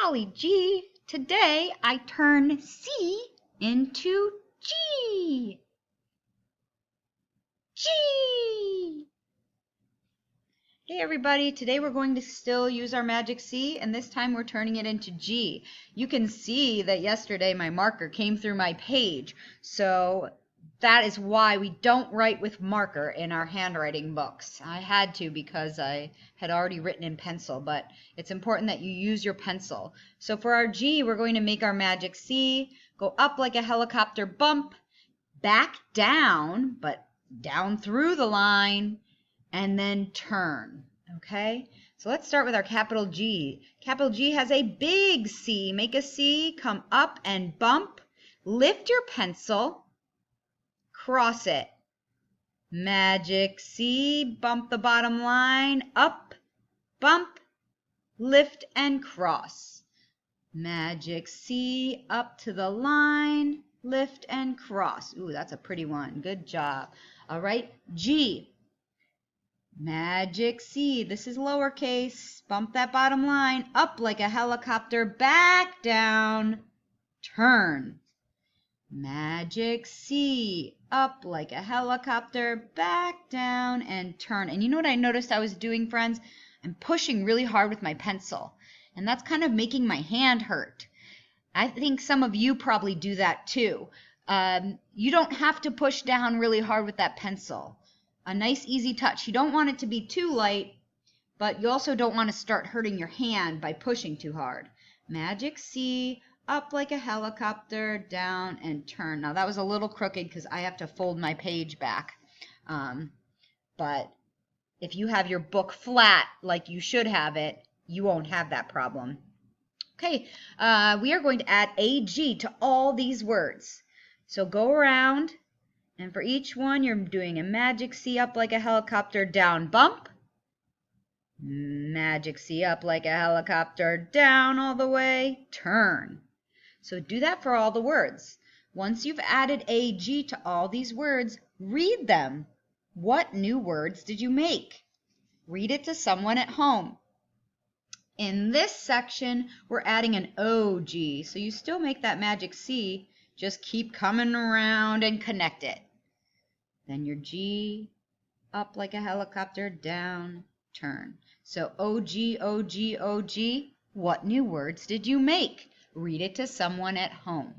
Golly gee, today I turn C into G. G. Hey everybody, today we're going to still use our magic C, and this time we're turning it into G. You can see that yesterday my marker came through my page, so that is why we don't write with marker in our handwriting books. I had to because I had already written in pencil, but it's important that you use your pencil. So for our G, we're going to make our magic C, go up like a helicopter bump, back down, but down through the line, and then turn. Okay, so let's start with our capital G. Capital G has a big C. Make a C, come up and bump, lift your pencil, cross it. Magic C, bump the bottom line, up, bump, lift and cross. Magic C, up to the line, lift and cross. Ooh, that's a pretty one. Good job. All right, G. Magic C, this is lowercase, bump that bottom line, up like a helicopter, back down, turn. Magic C, up like a helicopter, back down, and turn. And you know what I noticed I was doing, friends? I'm pushing really hard with my pencil, and that's kind of making my hand hurt. I think some of you probably do that too. You don't have to push down really hard with that pencil. A nice easy touch. You don't want it to be too light, but you also don't want to start hurting your hand by pushing too hard. Magic C, up like a helicopter, down and turn. Now that was a little crooked because I have to fold my page back. But if you have your book flat like you should have it, you won't have that problem. Okay, we are going to add AG to all these words. So go around. And for each one, you're doing a magic C up like a helicopter, down, bump. Magic C up like a helicopter, down all the way, turn. So do that for all the words. Once you've added AG to all these words, read them. What new words did you make? Read it to someone at home. In this section, we're adding an OG. So you still make that magic C, just keep coming around and connect it. Then your G, up like a helicopter, down, turn. So OG, OG, OG, what new words did you make? Read it to someone at home.